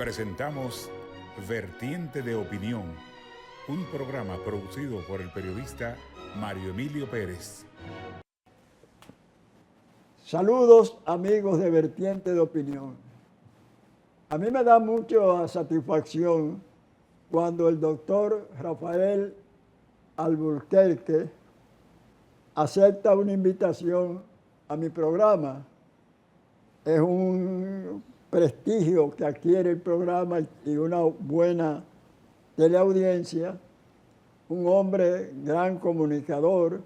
Presentamos Vertiente de Opinión, un programa producido por el periodista Mario Emilio Pérez. Saludos amigos de Vertiente de Opinión. A mí me da mucha satisfacción cuando el doctor Rafael Alburquerque acepta una invitación a mi programa. Es un prestigio que adquiere el programa y una buena teleaudiencia. Un hombre, gran comunicador,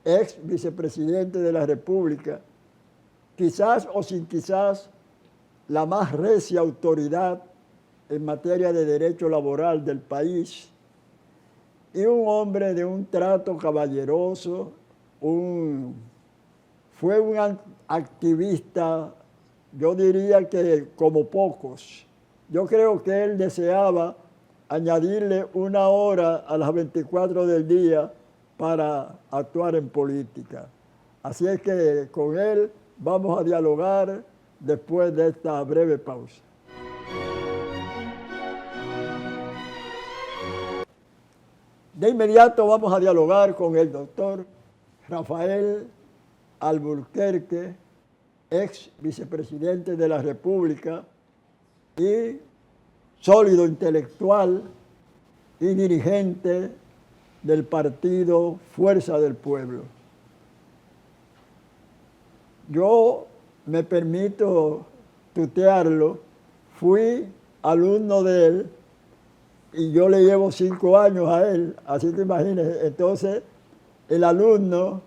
ex vicepresidente de la República, quizás o sin quizás la más recia autoridad en materia de derecho laboral del país, y un hombre de un trato caballeroso, fue un activista, yo diría que como pocos. Yo creo que él deseaba añadirle una hora a las 24 del día para actuar en política. Así es que con él vamos a dialogar después de esta breve pausa. De inmediato vamos a dialogar con el doctor Rafael Alburquerque, ex vicepresidente de la República y sólido intelectual y dirigente del partido Fuerza del Pueblo. Yo me permito tutearlo, fui alumno de él y yo le llevo 5 años a él, así que imagínense. Entonces, el alumno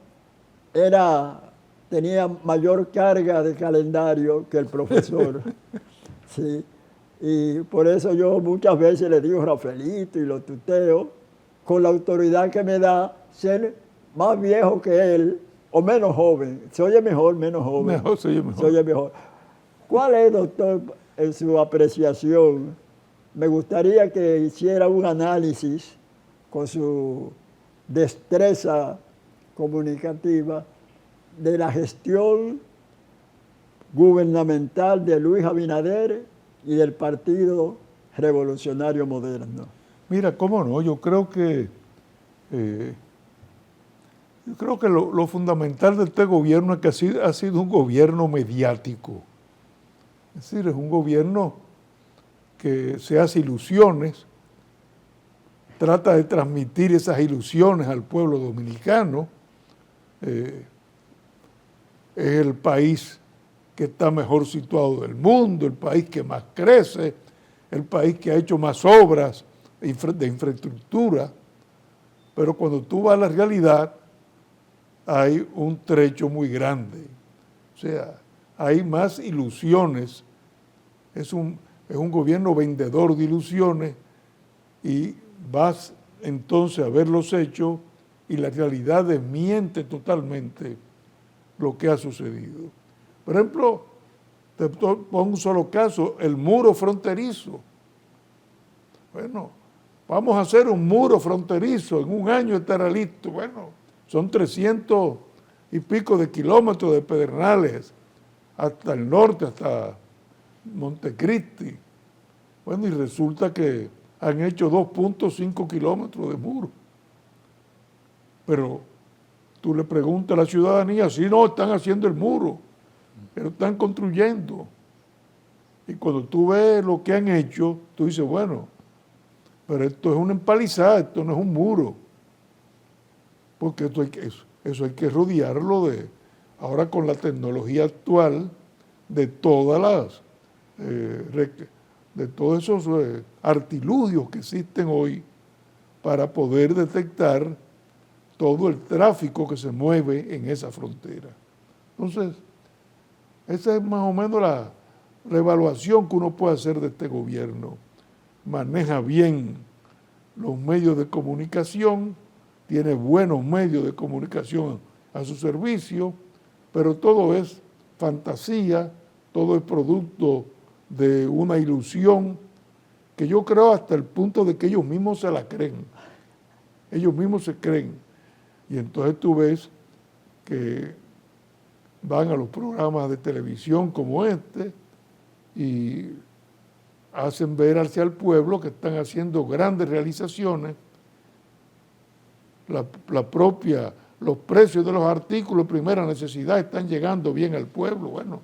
tenía mayor carga de calendario que el profesor. Sí. Y por eso yo muchas veces le digo Rafaelito y lo tuteo, con la autoridad que me da ser más viejo que él o menos joven. Se oye mejor, menos joven. Mejor, se oye mejor. Se oye mejor. ¿Cuál es, doctor, en su apreciación? Me gustaría que hiciera un análisis con su destreza comunicativa de la gestión gubernamental de Luis Abinader y del Partido Revolucionario Moderno. Mira, cómo no, yo creo que lo fundamental de este gobierno es que ha sido un gobierno mediático. Es decir, es un gobierno que se hace ilusiones, trata de transmitir esas ilusiones al pueblo dominicano. Es el país que está mejor situado del mundo, el país que más crece, el país que ha hecho más obras de infraestructura, pero cuando tú vas a la realidad hay un trecho muy grande. O sea, hay más ilusiones. Es un gobierno vendedor de ilusiones y vas entonces a ver los hechos y la realidad desmiente totalmente lo que ha sucedido. Por ejemplo, te pongo un solo caso, el muro fronterizo. Bueno, vamos a hacer un muro fronterizo, en un año estará listo. Bueno, son 300 y pico de kilómetros de pedernales hasta el norte, hasta Montecristi. Bueno, y resulta que han hecho 2.5 kilómetros de muro. Pero tú le preguntas a la ciudadanía, si no, están haciendo el muro, pero están construyendo. Y cuando tú ves lo que han hecho, tú dices, bueno, pero esto es una empalizada, esto no es un muro. Porque eso hay que rodearlo ahora con la tecnología actual de todos esos artilugios que existen hoy para poder detectar todo el tráfico que se mueve en esa frontera. Entonces, esa es más o menos la evaluación que uno puede hacer de este gobierno. Maneja bien los medios de comunicación, tiene buenos medios de comunicación a su servicio, pero todo es fantasía, todo es producto de una ilusión que yo creo hasta el punto de que ellos mismos se la creen. Ellos mismos se creen. Y entonces tú ves que van a los programas de televisión como este y hacen ver hacia el pueblo que están haciendo grandes realizaciones. Los precios de los artículos de primera necesidad están llegando bien al pueblo. Bueno,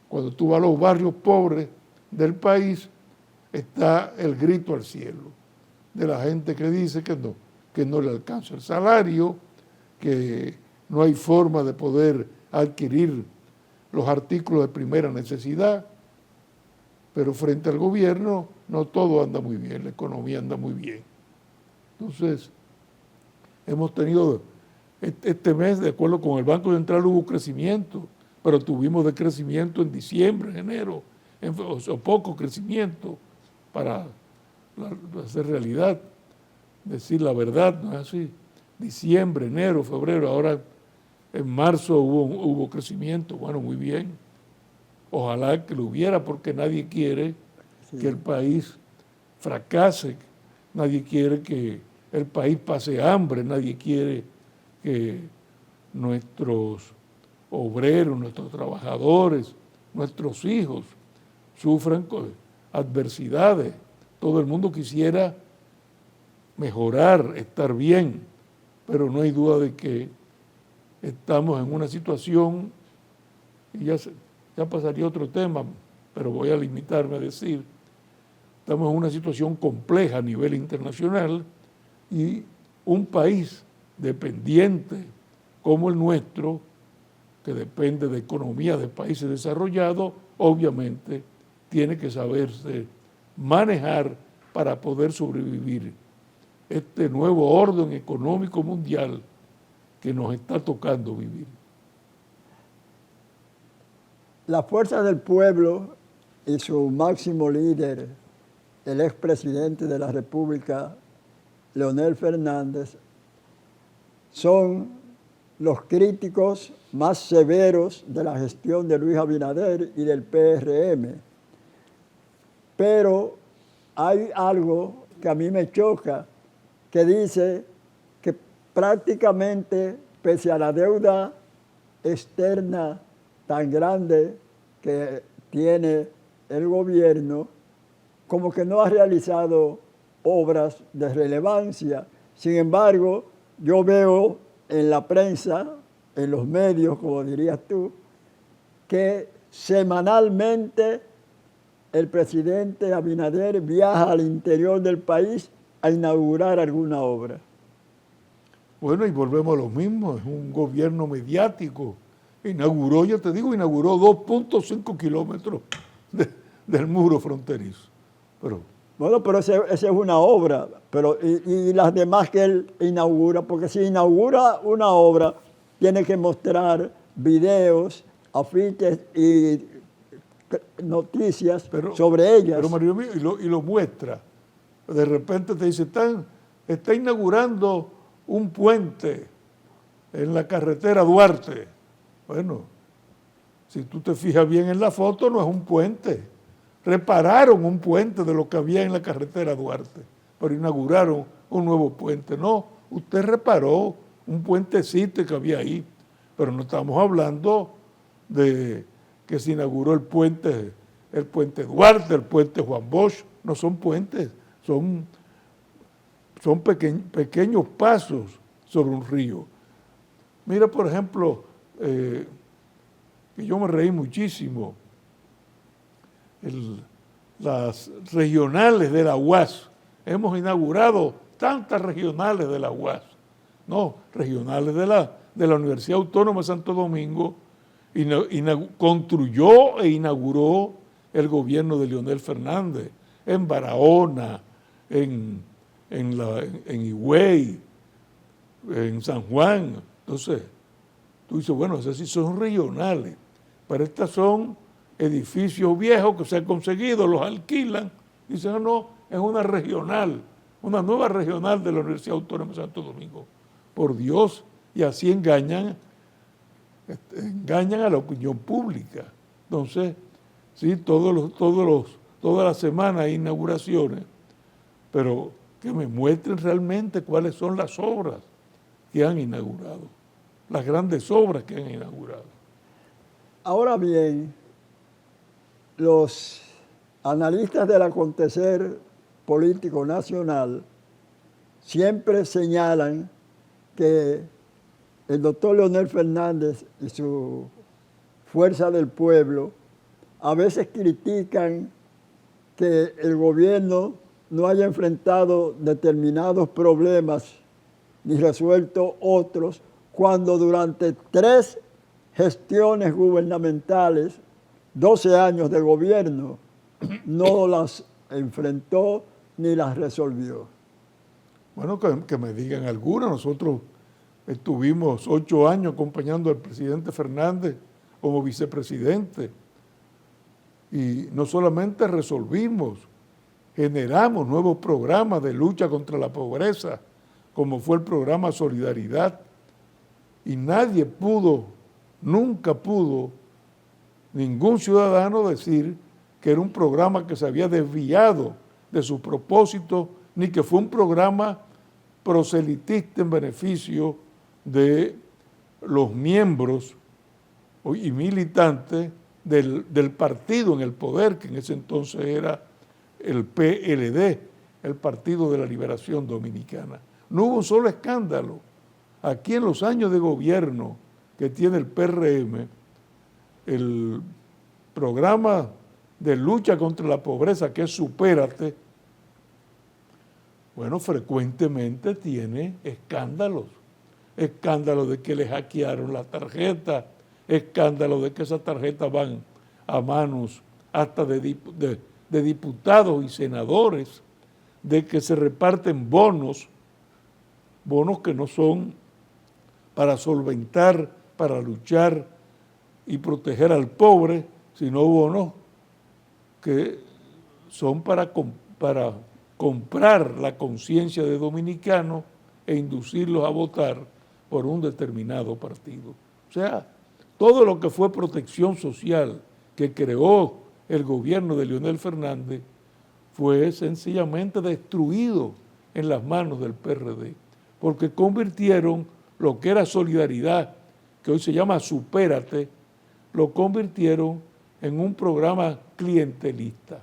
cuando tú vas a los barrios pobres del país, está el grito al cielo de la gente que dice que no le alcanza el salario, que no hay forma de poder adquirir los artículos de primera necesidad, pero frente al gobierno no todo anda muy bien, la economía anda muy bien. Entonces, hemos tenido este mes, de acuerdo con el Banco Central, hubo crecimiento, pero tuvimos decrecimiento en diciembre, en enero, o poco crecimiento para hacer realidad, decir la verdad, no es así. Diciembre, enero, febrero, ahora en marzo hubo crecimiento, bueno, muy bien. Ojalá que lo hubiera, porque nadie quiere que el país fracase, nadie quiere que el país pase hambre, nadie quiere que nuestros obreros, nuestros trabajadores, nuestros hijos sufran adversidades. Todo el mundo quisiera mejorar, estar bien, pero no hay duda de que estamos en una situación, y ya pasaría otro tema, pero voy a limitarme a decir, estamos en una situación compleja a nivel internacional y un país dependiente como el nuestro, que depende de economía de países desarrollados, obviamente tiene que saberse manejar para poder sobrevivir este nuevo orden económico mundial que nos está tocando vivir. La fuerza del pueblo y su máximo líder, el expresidente de la República, Leonel Fernández, son los críticos más severos de la gestión de Luis Abinader y del PRM. Pero hay algo que a mí me choca, que dice que prácticamente, pese a la deuda externa tan grande que tiene el gobierno, como que no ha realizado obras de relevancia. Sin embargo, yo veo en la prensa, en los medios, como dirías tú, que semanalmente el presidente Abinader viaja al interior del país a inaugurar alguna obra. Bueno, y volvemos a lo mismo, es un gobierno mediático. Inauguró 2.5 kilómetros del muro fronterizo. Bueno, pero esa es una obra, pero y las demás que él inaugura, porque si inaugura una obra, tiene que mostrar videos, afiches y noticias sobre ellas. Pero Mario mío, y lo muestra. De repente te dice, está inaugurando un puente en la carretera Duarte. Bueno, si tú te fijas bien en la foto, no es un puente. Repararon un puente de lo que había en la carretera Duarte, pero inauguraron un nuevo puente. No, usted reparó un puentecito que había ahí, pero no estamos hablando de que se inauguró el puente Duarte, el puente Juan Bosch. No son puentes, son pequeños pasos sobre un río. Mira, por ejemplo, que yo me reí muchísimo, las regionales de la UAS. Hemos inaugurado tantas regionales de la UAS. No, regionales de la Universidad Autónoma de Santo Domingo, construyó e inauguró el gobierno de Leonel Fernández, en Barahona, en Higüey, en San Juan. Entonces, tú dices, bueno, esas sí son regionales, pero estas son edificios viejos que se han conseguido, los alquilan. Dicen, no, es una regional, una nueva regional de la Universidad Autónoma de Santo Domingo. Por Dios, y así engañan a la opinión pública. Entonces, sí, todas las semanas hay inauguraciones, pero que me muestren realmente cuáles son las obras que han inaugurado, las grandes obras que han inaugurado. Ahora bien, los analistas del acontecer político nacional siempre señalan que el doctor Leonel Fernández y su Fuerza del Pueblo a veces critican que el gobierno no haya enfrentado determinados problemas ni resuelto otros, cuando durante 3 gestiones gubernamentales, 12 años de gobierno, no las enfrentó ni las resolvió. Bueno, que me digan algunas. Nosotros estuvimos 8 años acompañando al presidente Fernández como vicepresidente y no solamente resolvimos, generamos nuevos programas de lucha contra la pobreza, como fue el programa Solidaridad, y nadie pudo, nunca pudo, ningún ciudadano decir que era un programa que se había desviado de su propósito, ni que fue un programa proselitista en beneficio de los miembros y militantes del partido en el poder, que en ese entonces era el PLD, el Partido de la Liberación Dominicana. No hubo un solo escándalo. Aquí en los años de gobierno que tiene el PRM, el programa de lucha contra la pobreza, que es Supérate, bueno, frecuentemente tiene escándalos. Escándalos de que le hackearon la tarjeta, escándalos de que esas tarjetas van a manos hasta de diputados y senadores, de que se reparten bonos que no son para solventar, para luchar y proteger al pobre, sino bonos que son para comprar la conciencia de dominicanos e inducirlos a votar por un determinado partido. O sea, todo lo que fue protección social que creó el gobierno de Leonel Fernández fue sencillamente destruido en las manos del PRD, porque convirtieron lo que era Solidaridad, que hoy se llama Supérate, lo convirtieron en un programa clientelista,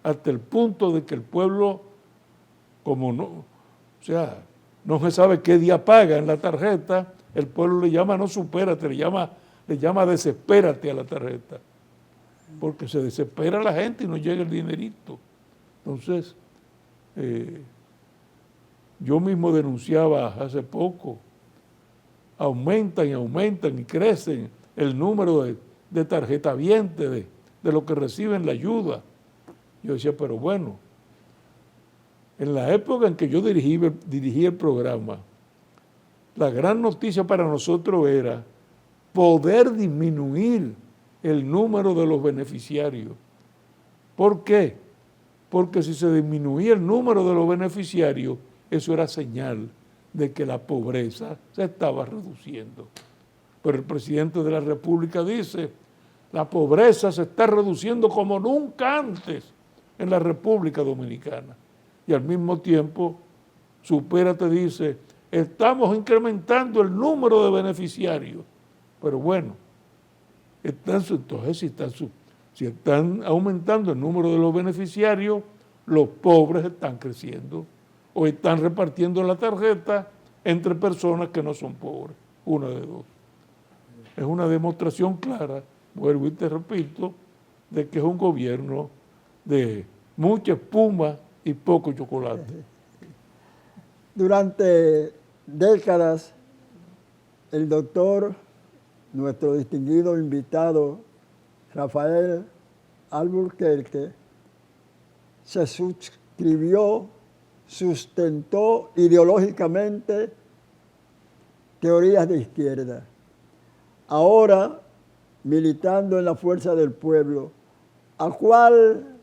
hasta el punto de que el pueblo, como no, o sea, no se sabe qué día paga en la tarjeta, el pueblo le llama no Supérate, le llama Desespérate a la tarjeta, porque se desespera la gente y no llega el dinerito. Entonces, yo mismo denunciaba hace poco, aumentan y crecen el número de tarjetavientes, de los que reciben la ayuda. Yo decía, pero bueno, en la época en que yo dirigí el programa, la gran noticia para nosotros era poder disminuir el número de los beneficiarios. ¿Por qué? Porque si se disminuía el número de los beneficiarios, eso era señal de que la pobreza se estaba reduciendo. Pero el presidente de la República dice, la pobreza se está reduciendo como nunca antes en la República Dominicana. Y al mismo tiempo, Supérate dice, estamos incrementando el número de beneficiarios. Pero bueno, entonces si están aumentando el número de los beneficiarios, los pobres están creciendo o están repartiendo la tarjeta entre personas que no son pobres, una de dos. Es una demostración clara, vuelvo y te repito, de que es un gobierno de mucha espuma y poco chocolate. Durante décadas, el doctor, nuestro distinguido invitado, Rafael Alburquerque, se suscribió, sustentó ideológicamente teorías de izquierda. Ahora, militando en la Fuerza del Pueblo, ¿a cuál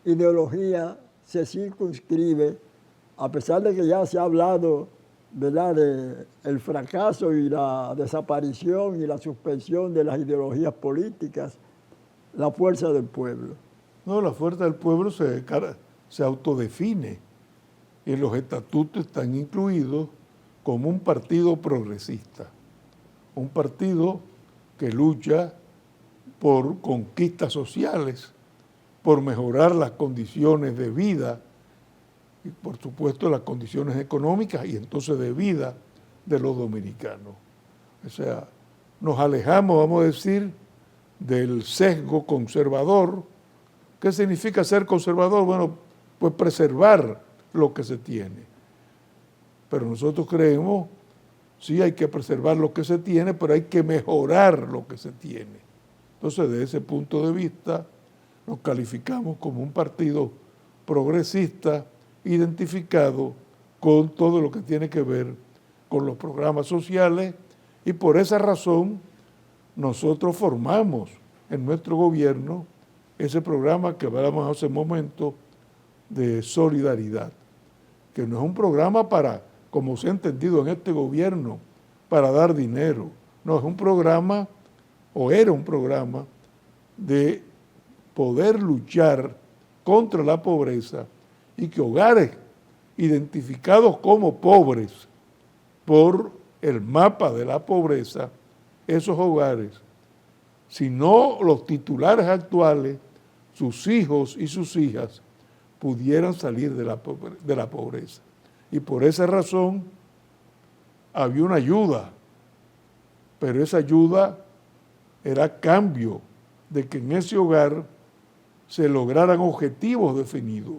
ideología se circunscribe, a pesar de que ya se ha hablado, ¿verdad?, del fracaso y la desaparición y la suspensión de las ideologías políticas, la Fuerza del Pueblo? No, la Fuerza del Pueblo se autodefine y en los estatutos están incluidos como un partido progresista, un partido que lucha por conquistas sociales por mejorar las condiciones de vida y por supuesto las condiciones económicas y entonces de vida de los dominicanos. O sea, nos alejamos, vamos a decir, del sesgo conservador. ¿Qué significa ser conservador? Bueno, pues preservar lo que se tiene. Pero nosotros creemos, sí hay que preservar lo que se tiene, pero hay que mejorar lo que se tiene. Entonces, desde ese punto de vista, nos calificamos como un partido progresista identificado con todo lo que tiene que ver con los programas sociales y por esa razón nosotros formamos en nuestro gobierno ese programa que hablamos hace un momento de solidaridad, que no es un programa para, como se ha entendido en este gobierno, para dar dinero, no, es un programa, o era un programa, de poder luchar contra la pobreza y que hogares identificados como pobres por el mapa de la pobreza, esos hogares, si no los titulares actuales, sus hijos y sus hijas pudieran salir de la pobreza. Y por esa razón había una ayuda, pero esa ayuda era a cambio de que en ese hogar se lograran objetivos definidos.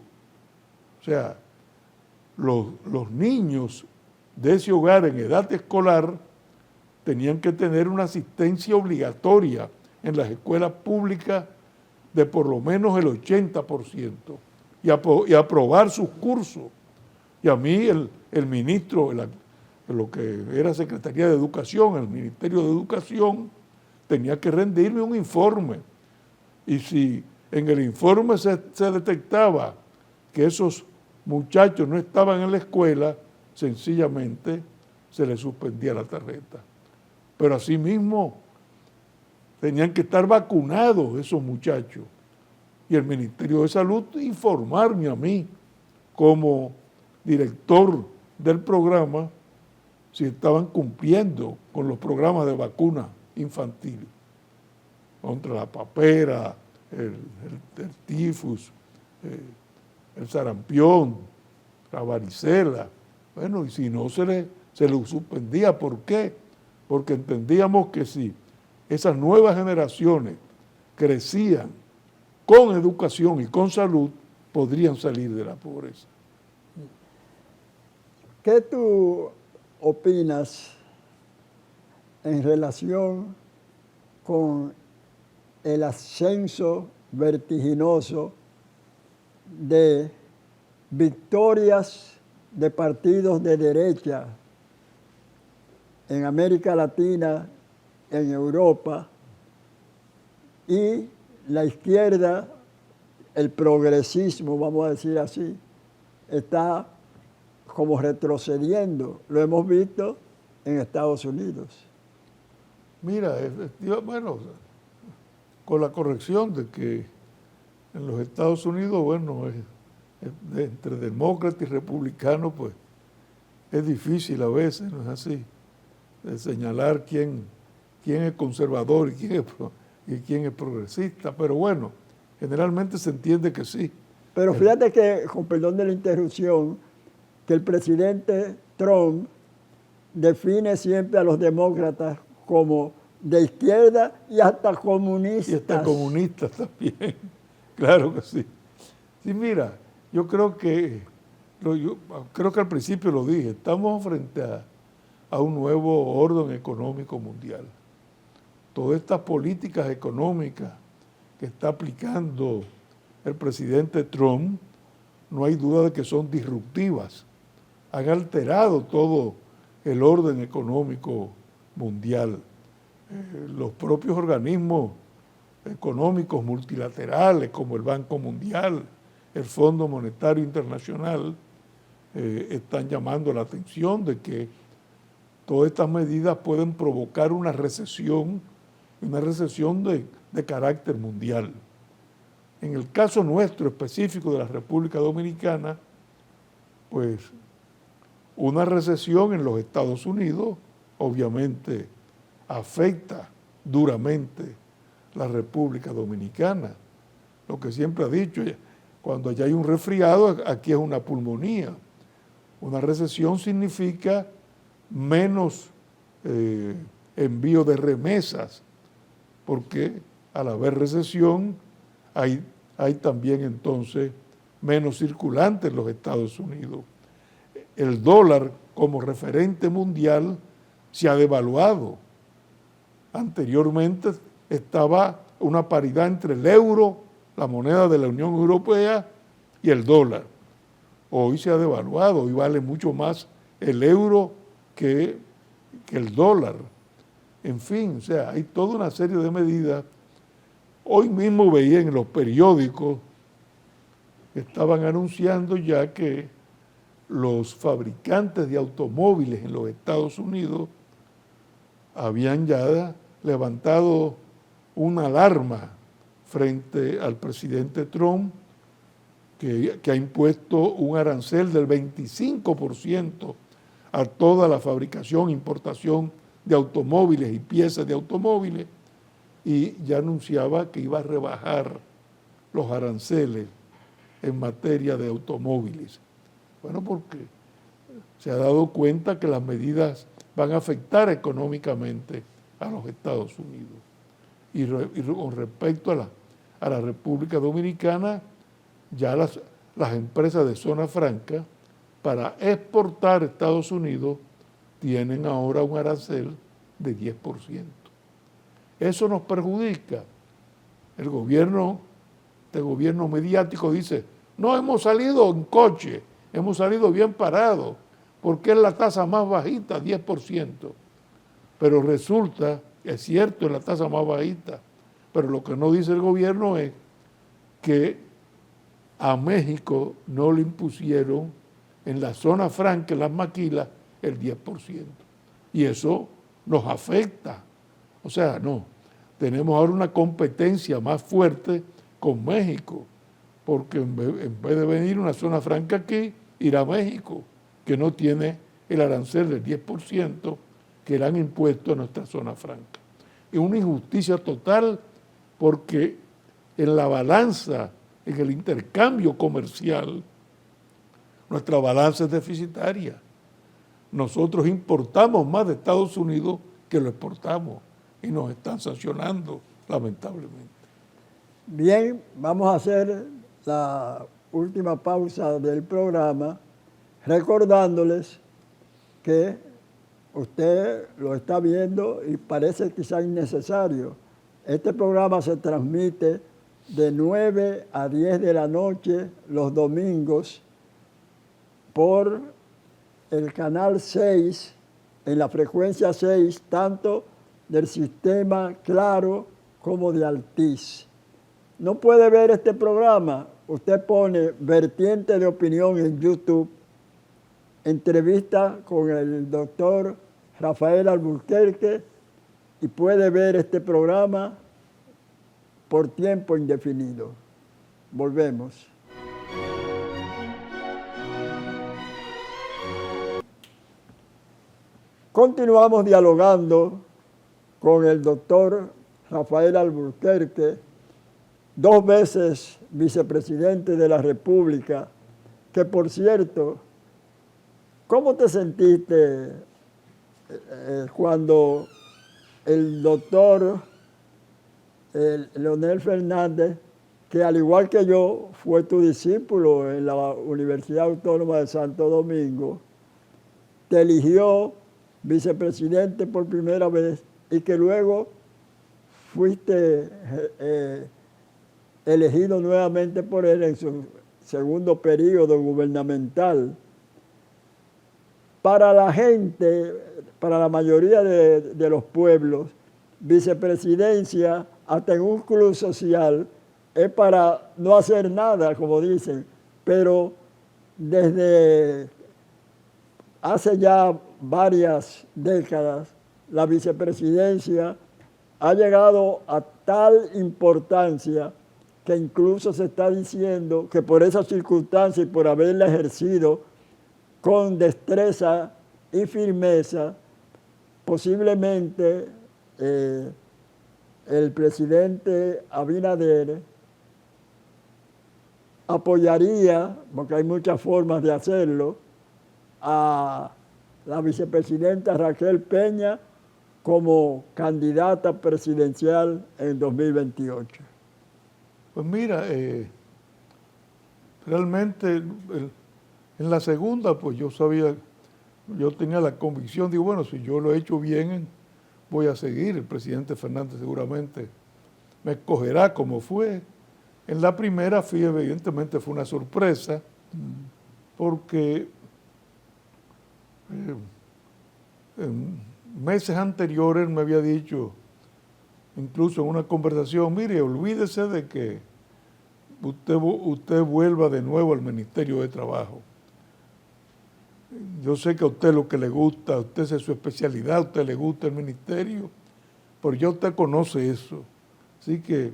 O sea, los niños de ese hogar en edad escolar tenían que tener una asistencia obligatoria en las escuelas públicas de por lo menos el 80% y aprobar sus cursos. Y a mí el ministro, lo que era Secretaría de Educación, el Ministerio de Educación, tenía que rendirme un informe. Y si en el informe se detectaba que esos muchachos no estaban en la escuela, sencillamente se les suspendía la tarjeta. Pero asimismo tenían que estar vacunados esos muchachos. Y el Ministerio de Salud informarme a mí como director del programa si estaban cumpliendo con los programas de vacuna infantil contra la papera, el tifus, el sarampión, la varicela. Bueno, y si no se le suspendía, ¿por qué? Porque entendíamos que si esas nuevas generaciones crecían con educación y con salud, podrían salir de la pobreza. ¿Qué tú opinas en relación con el ascenso vertiginoso de victorias de partidos de derecha en América Latina, en Europa, y la izquierda, el progresismo, vamos a decir así, está como retrocediendo? Lo hemos visto en Estados Unidos. Mira, bueno, con la corrección de que en los Estados Unidos, bueno, entre demócratas y republicanos, pues es difícil a veces, ¿no es así?, de señalar quién es conservador y quién es progresista, pero bueno, generalmente se entiende que sí. Pero fíjate que, con perdón de la interrupción, que el presidente Trump define siempre a los demócratas como de izquierda y hasta comunistas. Y hasta comunistas también, claro que sí. Sí, mira, yo creo que al principio lo dije, estamos frente a un nuevo orden económico mundial. Todas estas políticas económicas que está aplicando el presidente Trump, no hay duda de que son disruptivas. Han alterado todo el orden económico mundial. Los propios organismos económicos multilaterales, como el Banco Mundial, el Fondo Monetario Internacional, están llamando la atención de que todas estas medidas pueden provocar una recesión de carácter mundial. En el caso nuestro específico de la República Dominicana, pues una recesión en los Estados Unidos obviamente afecta duramente la República Dominicana. lo que siempre ha dicho, cuando allá hay un resfriado, aquí es una pulmonía. Una recesión significa menos envío de remesas, porque al haber recesión hay también entonces menos circulantes en los Estados Unidos. El dólar como referente mundial se ha devaluado. Anteriormente estaba una paridad entre el euro, la moneda de la Unión Europea, y el dólar. Hoy se ha devaluado, hoy vale mucho más el euro que el dólar. En fin, o sea, hay toda una serie de medidas. Hoy mismo veía en los periódicos que estaban anunciando ya que los fabricantes de automóviles en los Estados Unidos habían ya levantado una alarma frente al presidente Trump, que ha impuesto un arancel del 25% a toda la fabricación, importación de automóviles y piezas de automóviles, y ya anunciaba que iba a rebajar los aranceles en materia de automóviles. Bueno, porque se ha dado cuenta que las medidas van a afectar económicamente a los Estados Unidos. Y con respecto a la República Dominicana, ya las empresas de zona franca para exportar a Estados Unidos tienen ahora un arancel de 10%. Eso nos perjudica. El gobierno, este gobierno mediático dice, no hemos salido en coche, hemos salido bien parados, porque es la tasa más bajita, 10%. Pero resulta, es cierto, es la tasa más bajita, pero lo que no dice el gobierno es que a México no le impusieron en la zona franca, en las maquilas, el 10%. Y eso nos afecta. O sea, no, tenemos ahora una competencia más fuerte con México, porque en vez de venir una zona franca aquí, ir a México, que no tiene el arancel del 10% que le han impuesto a nuestra zona franca. Es una injusticia total, porque en la balanza, en el intercambio comercial, nuestra balanza es deficitaria. Nosotros importamos más de Estados Unidos que lo exportamos y nos están sancionando, lamentablemente. Bien, vamos a hacer la última pausa del programa recordándoles que usted lo está viendo y parece quizá innecesario. Este programa se transmite de 9 a 10 de la noche los domingos por el canal 6, en la frecuencia 6, tanto del sistema Claro como de Altiz. No puede ver este programa, usted pone Vertiente de Opinión en YouTube, entrevista con el doctor Rafael Alburquerque, y puede ver este programa por tiempo indefinido. Volvemos. Continuamos dialogando con el doctor Rafael Alburquerque, 2 veces vicepresidente de la República, que por cierto, ¿cómo te sentiste cuando el doctor Leonel Fernández, que al igual que yo fue tu discípulo en la Universidad Autónoma de Santo Domingo, te eligió vicepresidente por primera vez y que luego fuiste elegido nuevamente por él en su segundo periodo gubernamental? Para la gente, para la mayoría de los pueblos, vicepresidencia, hasta en un club social, es para no hacer nada, como dicen, pero desde hace ya varias décadas, la vicepresidencia ha llegado a tal importancia que incluso se está diciendo que por esa circunstancia y por haberla ejercido con destreza y firmeza, posiblemente el presidente Abinader apoyaría, porque hay muchas formas de hacerlo, a la vicepresidenta Raquel Peña como candidata presidencial en 2028? Pues mira, realmente en la segunda, pues yo tenía la convicción, digo, bueno, si yo lo he hecho bien, voy a seguir. El presidente Fernández seguramente me escogerá como fue. En la primera, evidentemente fue una sorpresa, porque en meses anteriores me había dicho, incluso en una conversación, mire, olvídese de que usted vuelva de nuevo al Ministerio de Trabajo. Yo sé que a usted lo que le gusta, a usted es su especialidad, a usted le gusta el ministerio, pero ya usted conoce eso. Así que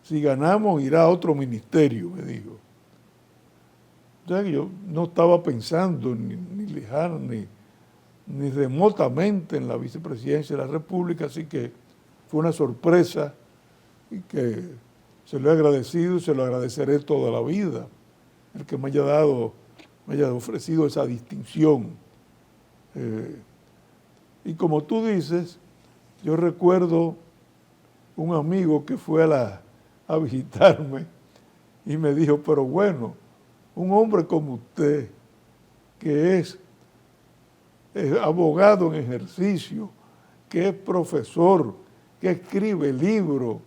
si ganamos irá a otro ministerio, me dijo. O sea que yo no estaba pensando ni lejano, ni remotamente en la vicepresidencia de la República, así que fue una sorpresa y que se lo he agradecido y se lo agradeceré toda la vida, el que me haya ofrecido esa distinción. Y como tú dices, yo recuerdo un amigo que fue a visitarme y me dijo, pero bueno, un hombre como usted, que es abogado en ejercicio, que es profesor, que escribe libros,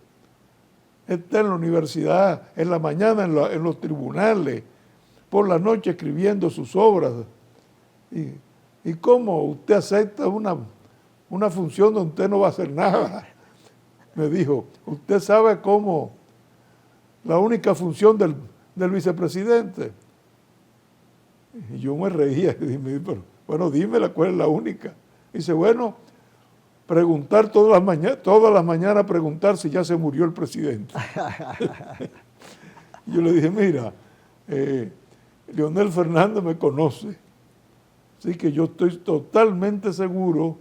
está en la universidad, en la mañana en los tribunales, por la noche escribiendo sus obras. ¿Y cómo usted acepta una función donde usted no va a hacer nada? Me dijo, ¿usted sabe cómo la única función del vicepresidente? Y yo me reía y dije, pero bueno, dímela cuál es la única. Dice, bueno, preguntar todas las mañanas preguntar si ya se murió el presidente. Y yo le dije, mira, Leonel Fernández me conoce, así que yo estoy totalmente seguro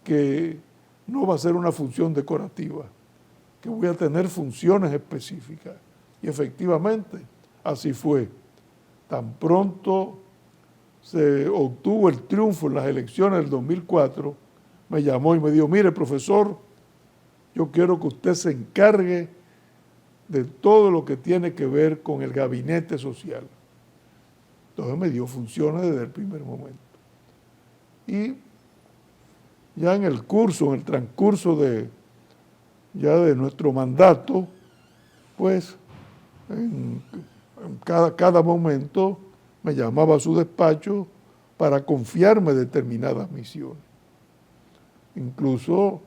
que no va a ser una función decorativa, que voy a tener funciones específicas. Y efectivamente, así fue. Tan pronto se obtuvo el triunfo en las elecciones del 2004, me llamó y me dijo, mire, profesor, yo quiero que usted se encargue de todo lo que tiene que ver con el gabinete social. Entonces me dio funciones desde el primer momento. Y ya en el transcurso de nuestro mandato, pues en cada momento me llamaba a su despacho para confiarme determinadas misiones. Incluso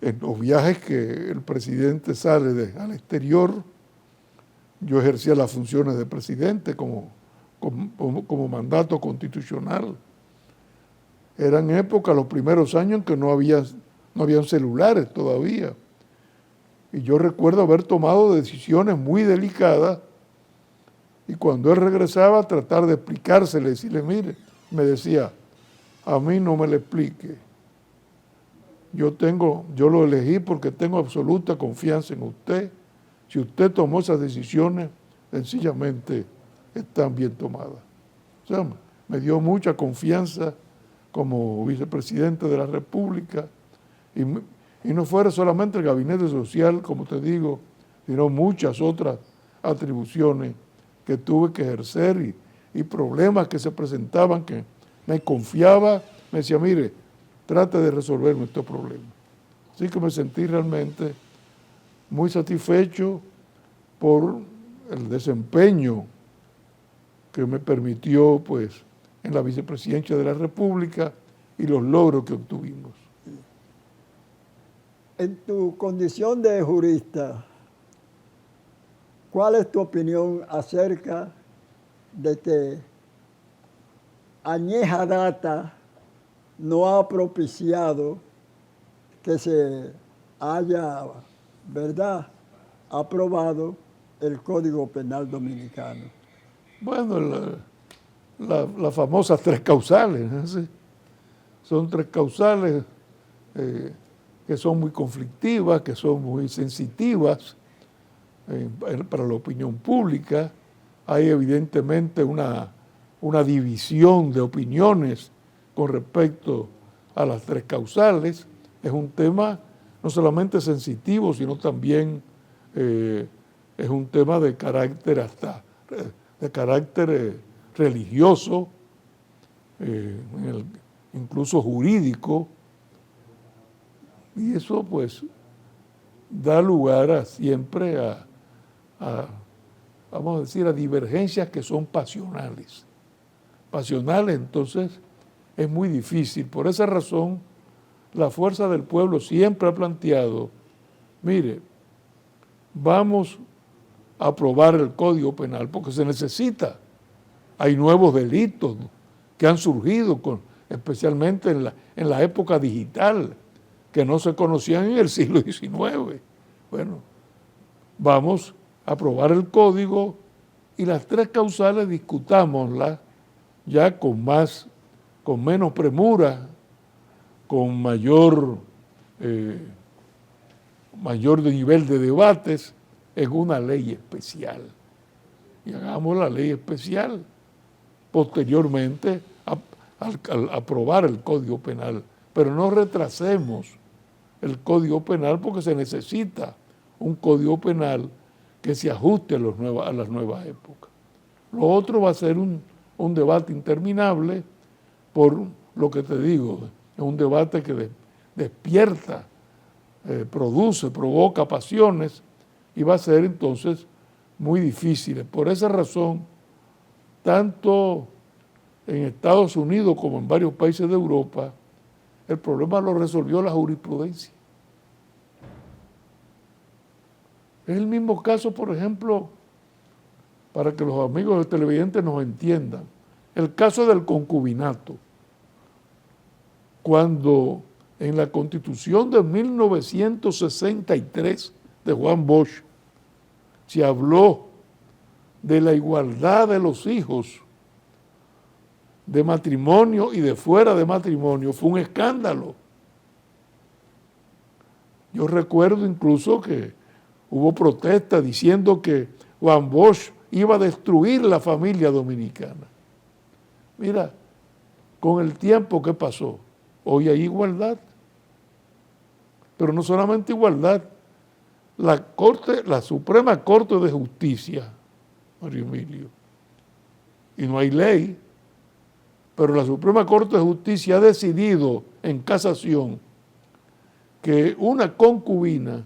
en los viajes que el presidente sale al exterior, yo ejercía las funciones de presidente como mandato constitucional. Eran épocas, los primeros años, en que no habían celulares todavía. Y yo recuerdo haber tomado decisiones muy delicadas y cuando él regresaba tratar de explicársele, decirle, mire, me decía, a mí no me le explique. Yo lo elegí porque tengo absoluta confianza en usted. Si usted tomó esas decisiones, sencillamente están bien tomadas. O sea, me dio mucha confianza como vicepresidente de la República y no fuera solamente el gabinete social, como te digo, sino muchas otras atribuciones que tuve que ejercer y problemas que se presentaban que me confiaba, me decía, mire, trate de resolverme estos problemas. Así que me sentí realmente muy satisfecho por el desempeño que me permitió, pues, en la vicepresidencia de la República y los logros que obtuvimos. En tu condición de jurista, ¿cuál es tu opinión acerca de que añeja data no ha propiciado que se haya, ¿verdad?, aprobado el Código Penal Dominicano? Bueno, las famosas tres causales, ¿no? Sí. Son tres causales que son muy conflictivas, que son muy sensitivas, para la opinión pública. Hay evidentemente una división de opiniones con respecto a las tres causales. Es un tema no solamente sensitivo, sino también es un tema de carácter religioso, incluso jurídico, y eso pues da lugar siempre vamos a decir, a divergencias que son pasionales. Pasionales, entonces, es muy difícil. Por esa razón, la Fuerza del Pueblo siempre ha planteado, mire, vamos a aprobar el Código Penal porque se necesita. Hay nuevos delitos que han surgido, especialmente en la época digital, que no se conocían en el siglo XIX. Bueno, vamos a aprobar el código y las tres causales discutámoslas ya con menos premura, con mayor nivel de debates en una ley especial. Y hagamos la ley especial posteriormente al aprobar el Código Penal. Pero no retrasemos el Código Penal porque se necesita un Código Penal que se ajuste a las nuevas épocas. Lo otro va a ser un debate interminable por lo que te digo, es un debate que despierta, provoca pasiones y va a ser entonces muy difícil. Por esa razón, tanto en Estados Unidos como en varios países de Europa, el problema lo resolvió la jurisprudencia. Es el mismo caso, por ejemplo, para que los amigos televidentes nos entiendan, el caso del concubinato. Cuando en la Constitución de 1963 de Juan Bosch se habló de la igualdad de los hijos de matrimonio y de fuera de matrimonio, fue un escándalo. Yo recuerdo incluso que hubo protestas diciendo que Juan Bosch iba a destruir la familia dominicana. Mira, con el tiempo que pasó, hoy hay igualdad. Pero no solamente igualdad, la Suprema Corte de Justicia, Mario Emilio, y no hay ley, pero la Suprema Corte de Justicia ha decidido en casación que una concubina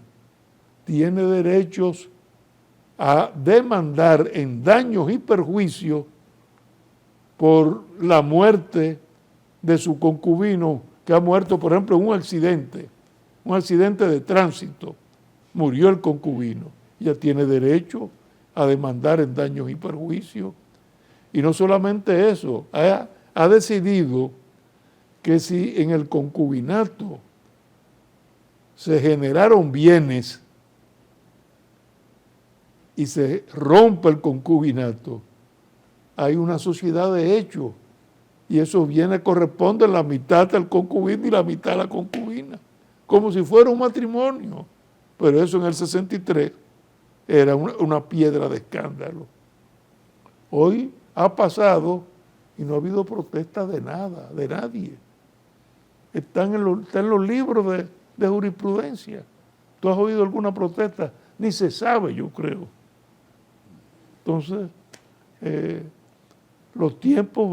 tiene derechos a demandar en daños y perjuicios por la muerte de su concubino que ha muerto, por ejemplo, en un accidente de tránsito, murió el concubino, ella tiene derecho a demandar en daños y perjuicios. Y no solamente eso, ha decidido que si en el concubinato se generaron bienes y se rompe el concubinato, hay una sociedad de hecho y esos bienes corresponden la mitad al concubino y la mitad a la concubina, como si fuera un matrimonio. Pero eso en el 63 era una piedra de escándalo. Hoy ha pasado y no ha habido protesta de nada, de nadie. Están en los libros de jurisprudencia. ¿Tú has oído alguna protesta? Ni se sabe, yo creo. Entonces, los tiempos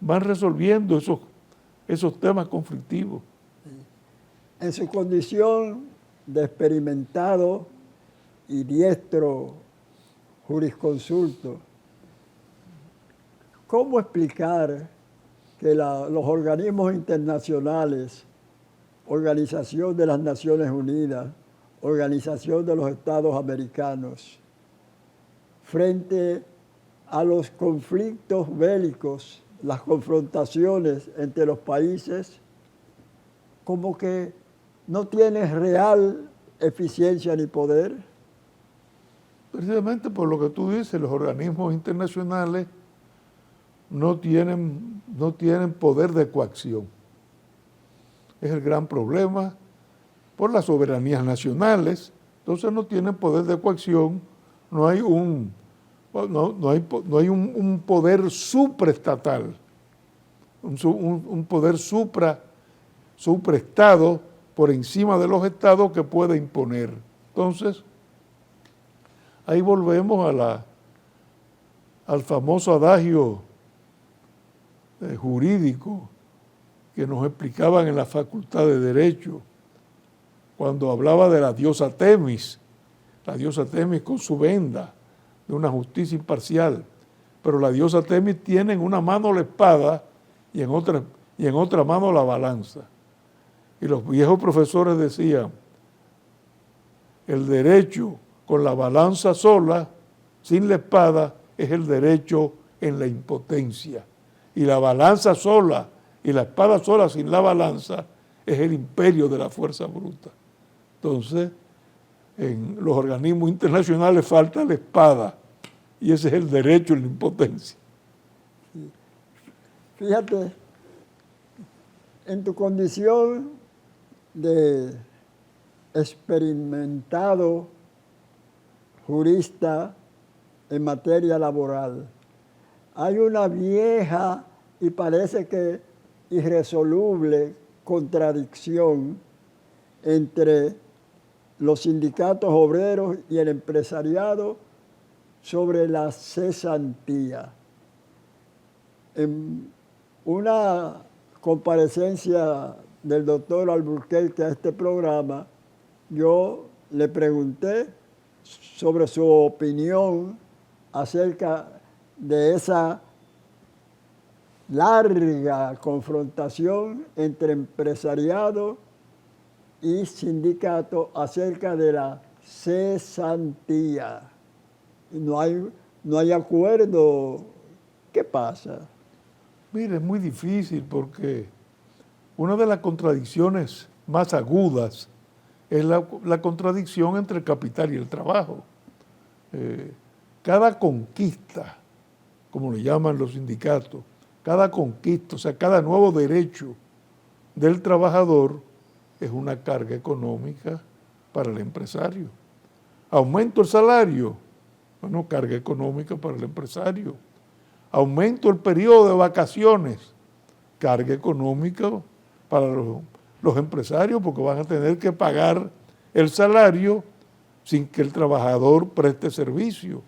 van resolviendo esos temas conflictivos. En su condición de experimentado y diestro jurisconsulto, ¿cómo explicar que los organismos internacionales, Organización de las Naciones Unidas, Organización de los Estados Americanos, frente a los conflictos bélicos, las confrontaciones entre los países, como que no tienen real eficiencia ni poder? Precisamente por lo que tú dices, los organismos internacionales no tienen poder de coacción. Es el gran problema por las soberanías nacionales, Entonces no tienen poder de coacción, no hay un poder supraestatal, un poder supraestado por encima de los estados que puede imponer. Entonces, ahí volvemos al famoso adagio jurídico que nos explicaban en la Facultad de Derecho, cuando hablaba de la diosa Temis con su venda, de una justicia imparcial. Pero la diosa Temis tiene en una mano la espada y en otra mano la balanza. Y los viejos profesores decían, el derecho con la balanza sola, sin la espada, es el derecho en la impotencia. Y la balanza sola y la espada sola sin la balanza es el imperio de la fuerza bruta. Entonces, en los organismos internacionales falta la espada y ese es el derecho en la impotencia. Fíjate, en tu condición de experimentado jurista en materia laboral, hay una vieja y parece que irresoluble contradicción entre los sindicatos obreros y el empresariado sobre la cesantía. En una comparecencia del doctor Alburquerque a este programa, yo le pregunté sobre su opinión acerca de esa larga confrontación entre empresariado y sindicato acerca de la cesantía. No hay acuerdo. ¿Qué pasa? Mire, es muy difícil porque una de las contradicciones más agudas es la contradicción entre el capital y el trabajo. Cada conquista, como le llaman los sindicatos, cada conquista, o sea, cada nuevo derecho del trabajador es una carga económica para el empresario. Aumento el salario, bueno, carga económica para el empresario. Aumento el periodo de vacaciones, carga económica para los empresarios porque van a tener que pagar el salario sin que el trabajador preste servicio.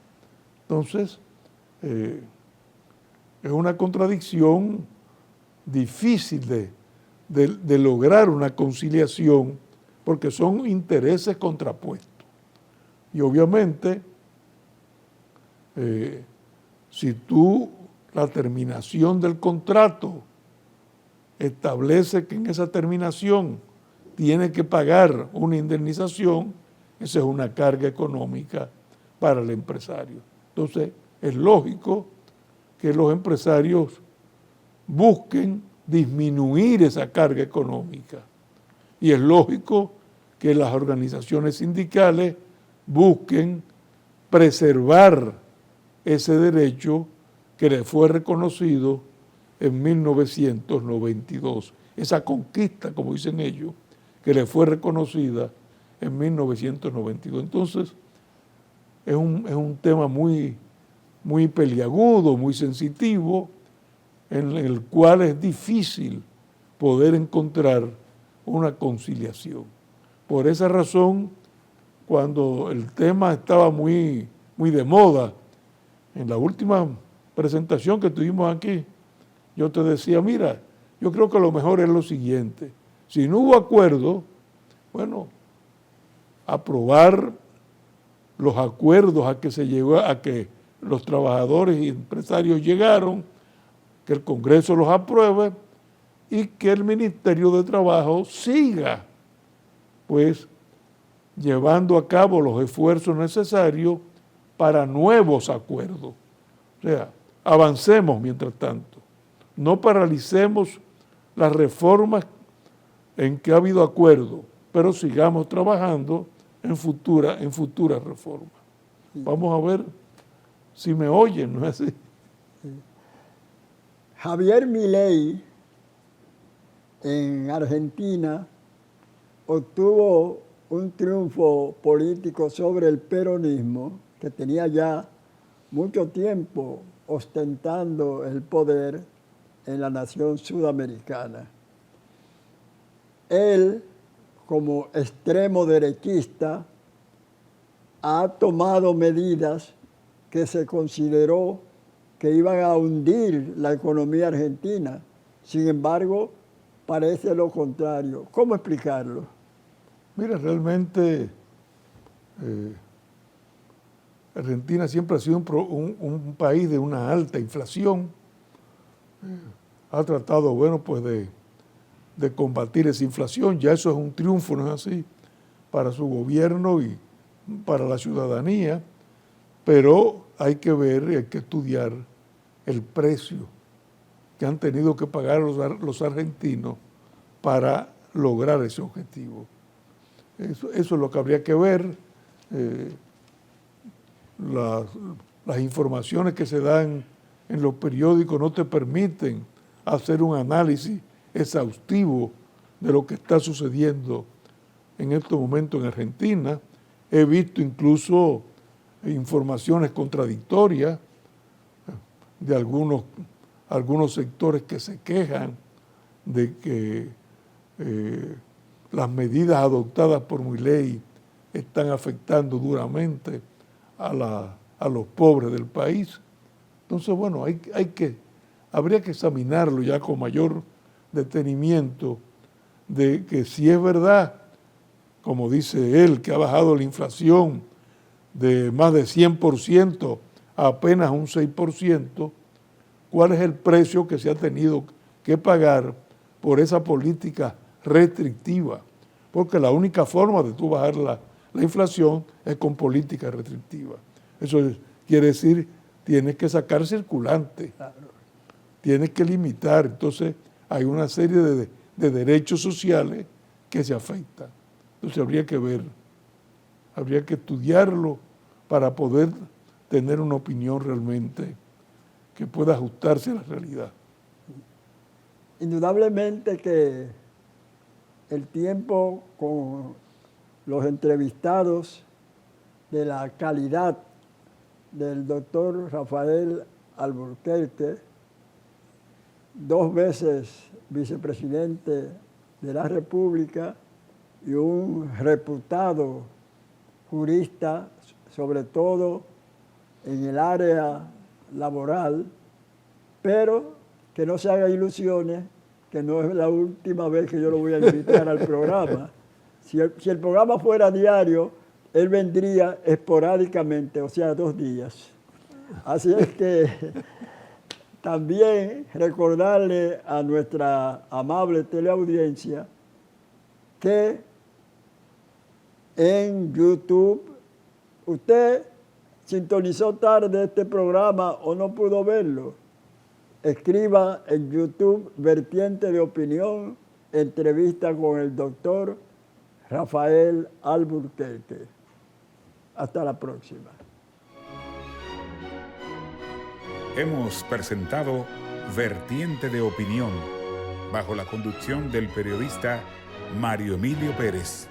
Entonces, es una contradicción difícil de lograr una conciliación porque son intereses contrapuestos. Y obviamente, si la terminación del contrato establece que en esa terminación tiene que pagar una indemnización, esa es una carga económica para el empresario. Entonces, es lógico que los empresarios busquen disminuir esa carga económica. Y es lógico que las organizaciones sindicales busquen preservar ese derecho que le fue reconocido en 1992. Esa conquista, como dicen ellos, que le fue reconocida en 1992. Entonces, es un tema muy, muy peliagudo, muy sensitivo, en el cual es difícil poder encontrar una conciliación. Por esa razón, cuando el tema estaba muy, muy de moda, en la última presentación que tuvimos aquí, yo te decía, mira, yo creo que lo mejor es lo siguiente, si no hubo acuerdo, bueno, aprobar los acuerdos a que se llegó, a que los trabajadores y empresarios llegaron, que el Congreso los apruebe y que el Ministerio de Trabajo siga, pues, llevando a cabo los esfuerzos necesarios para nuevos acuerdos. O sea, avancemos mientras tanto, no paralicemos las reformas en que ha habido acuerdo, pero sigamos trabajando en futuras reformas. Vamos a ver si me oyen, ¿no es así? Javier Milei en Argentina obtuvo un triunfo político sobre el peronismo, que tenía ya mucho tiempo ostentando el poder en la nación sudamericana. Él, como extremo derechista, ha tomado medidas que se consideró que iban a hundir la economía argentina. Sin embargo, parece lo contrario. ¿Cómo explicarlo? Mira, realmente Argentina siempre ha sido un país de una alta inflación. Ha tratado, bueno, pues de combatir esa inflación. Ya eso es un triunfo, ¿no es así?, para su gobierno y para la ciudadanía. Pero hay que ver y hay que estudiar el precio que han tenido que pagar los argentinos para lograr ese objetivo. Eso es lo que habría que ver. Las informaciones que se dan en los periódicos no te permiten hacer un análisis exhaustivo de lo que está sucediendo en estos momentos en Argentina. He visto incluso informaciones contradictorias de algunos sectores que se quejan de que las medidas adoptadas por Milei están afectando duramente a los pobres del país. Entonces, bueno, habría que examinarlo ya con mayor detenimiento, de que si es verdad, como dice él, que ha bajado la inflación de más de 100% a apenas un 6%, ¿cuál es el precio que se ha tenido que pagar por esa política restrictiva? Porque la única forma de tú bajar la inflación es con política restrictiva. Eso quiere decir, tienes que sacar circulante, tienes que limitar. Entonces, hay una serie de derechos sociales que se afectan. Entonces, habría que ver, habría que estudiarlo para poder tener una opinión realmente que pueda ajustarse a la realidad. Indudablemente que el tiempo con los entrevistados de la calidad del doctor Rafael Alburquerque, 2 veces vicepresidente de la República y un reputado jurista, sobre todo en el área laboral, pero que no se haga ilusiones, que no es la última vez que yo lo voy a invitar al programa. Si el programa fuera diario, él vendría esporádicamente, o sea, 2 días. Así es que también recordarle a nuestra amable teleaudiencia que en YouTube, usted sintonizó tarde este programa o no pudo verlo, escriba en YouTube Vertiente de Opinión, entrevista con el doctor Rafael Alburquerque. Hasta la próxima. Hemos presentado Vertiente de Opinión, bajo la conducción del periodista Mario Emilio Pérez.